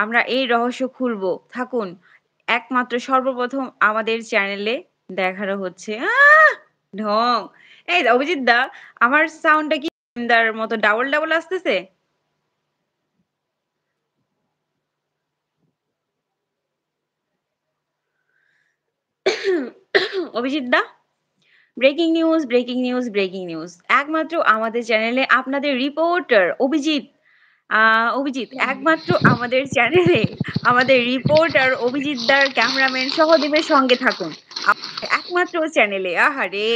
আমরা এই রহস্য খুলবো। থাকুন। একমাত্র সর্বপ্রথম আমাদের চ্যানেলে দেখানো হচ্ছে। ঢং! এই অভিজিৎ দা, আমার সাউন্ডটা কি দার মতো ডাবল, ডাবল আসতেছে? অভিজিৎ দা? Breaking news, breaking news, breaking news. একমাত্র আমাদের চ্যানেলে আপনাদের রিপোর্টার অভিজিৎ অভিজিৎ একমাত্র আমাদের চ্যানেলে আমাদের রিপোর্টার অভিজিৎ দার ক্যামেরাম্যান সহদেবের সঙ্গে থাকুন। একমাত্র চ্যানেলে আহারে!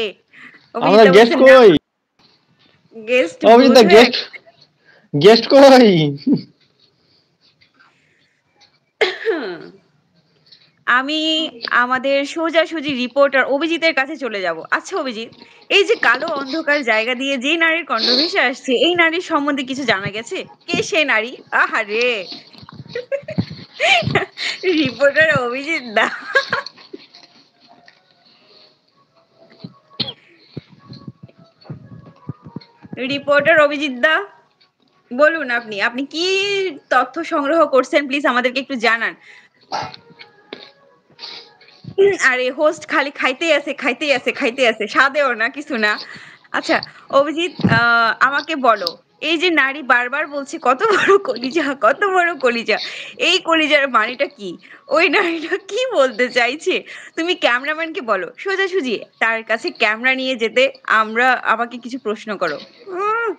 অভিজিৎ আমাদের দা গেস্ট বলছেন না কই? গেস্ট অভিজিৎ ভূত দা হয়ে গেস্ট কই? আমি আমাদের সোজাসুজি রিপোর্টার অভিজিতের কাছে চলে যাব। আচ্ছা অভিজিৎ, এই যে কালো অন্ধকার জায়গা দিয়ে যে নারীর কণ্ঠ ভেসে আসছে, এই নারীর সম্বন্ধে কিছু জানা গেছে? কে সে নারী? আহারে! রিপোর্টার অভিজিৎ দা। রিপোর্টার অভিজিৎ দা, বলুন আপনি। আপনি কি তথ্য সংগ্রহ করছেন প্লিজ আমাদেরকে একটু জানান। আরে হোস্ট খালি খাইতেই আছে, খাইতেই আছে, খাইতেই আছে। স্বাদেও না, কিছু না। আচ্ছা, অভিজিৎ আমাকে বলো, এই যে নারী বারবার বলছে কত বড় কলিজা, কত বড় কলিজা। এই কলিজার মানেটা কি? ওই নারীটা কি বলতে চাইছে? তুমি ক্যামেরাম্যানকে বলো সোজাসুজি তার কাছে ক্যামেরা নিয়ে যেতে আমাকে কিছু প্রশ্ন করো। উম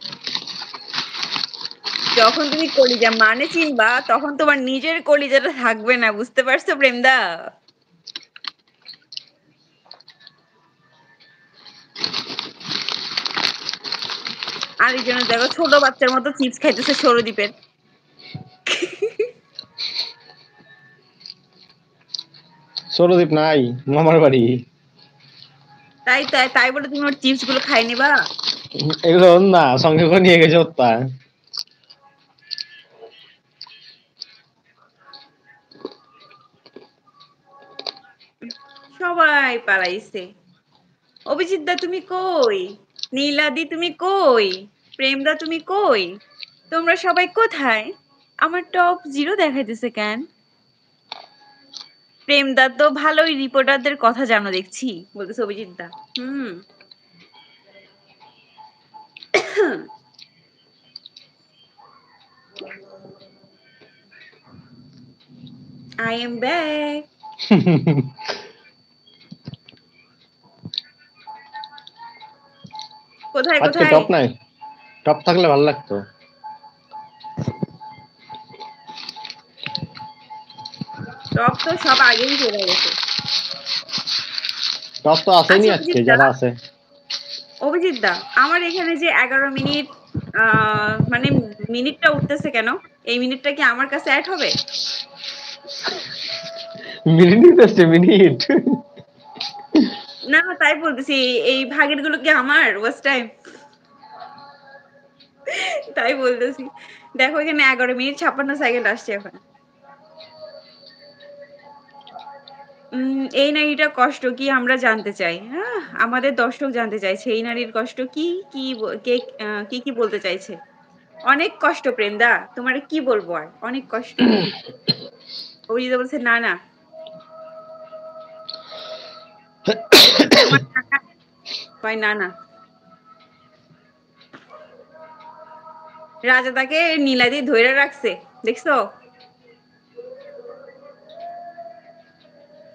যখন তুমি কলিজা মানে চিনবা তখন তোমার নিজের কলিজাটা থাকবে না, বুঝতে পারছো প্রেমদা? আরেকজনের দেখো ছোট বাচ্চার মতো চিপস খাইতেছে সৌরদীপের। সৌরদীপ নাই, মামার বাড়ি। তাই তাই তাই বলে তুমি ওর চিপস গুলো খাই নিবা? এগুলো না, সঙ্গে করে নিয়ে গেছে হত্যা। সবাই পালাইছে। অভিজিৎ দা তুমি কই? নীলাদি তুমি কই? প্রেমদা তুমি কই? তোমরা সবাই কোথায়? আমার টপ 0 দেখাইতেছে কেন? প্রেমদা তো ভালোই রিপোর্টারদের কথা জানো দেখছি, বলতেছে অভিজিৎ দা। হুম। I am back. কোথায় আজকে কোথায়? টপ নাই, টপ থাকলে ভালো লাগতো। টপ তো সব আগেই চলে গেছে। টপ তো আসেনি আচ্ছা আজকে, অভিজিৎ দা, যারা আছে। অভিজিৎ দা, আমার এখানে যে 11 মিনিট মানে মিনিটটা উঠতেছে কেন? এই মিনিটটা কি আমার কাছে অ্যাড হবে? মিনিট নিতেছে মিনিট। না না, তাই বলতেছি। এই ভাগের গুলো কি আমার ওয়াচ টাইম? তাই বলতেছি। দেখো এখানে 11 মিনিট 56 সেকেন্ড আসছে এখন। এই নারীটার কষ্ট কি আমরা জানতে চাই। আমাদের দর্শক জানতে চাইছে এই নারীর কষ্ট কি, কি কে কি বলতে চাইছে। অনেক কষ্ট প্রেমদা, তোমারে কি বলবো আর, অনেক কষ্ট। অভিজিৎ বলছে না না, তোমার টাকা কয় না না। রাজা তাকে নীলাদি ধইরা রাখছে, দেখছো?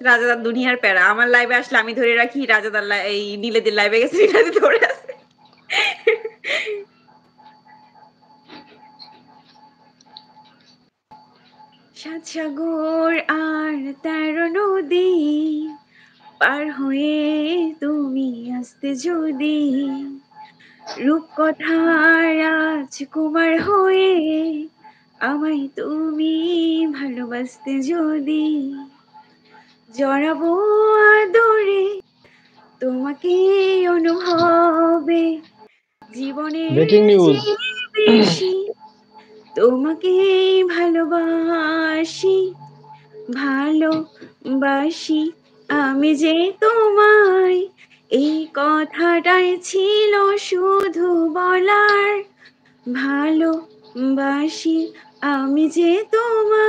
রাজাদার দুনিয়ার প্যারা। আমার লাইভে আসলে আমি ধরে রাখি, রাজাদার এই নীলেদের লাইভে গেছে নীলাদি ধরে আছে। সাত সাগর আর 13 নদী পার হয়ে তুমি আসতে যদি, রূপকথার রাজকুমার হয়ে আমায় তুমি ভালোবাসতে যদি, জড়াবো আদরে তোমাকে অনুভবে, জীবনের ব্রেকিং নিউজ। চেয়ে বেশি তোমাকে ভালোবাসি, ভালোবাসি আমি যে তোমায়, এই কথাটাই ছিল শুধু বলার, ভালোবাসি আমি যে তোমায়।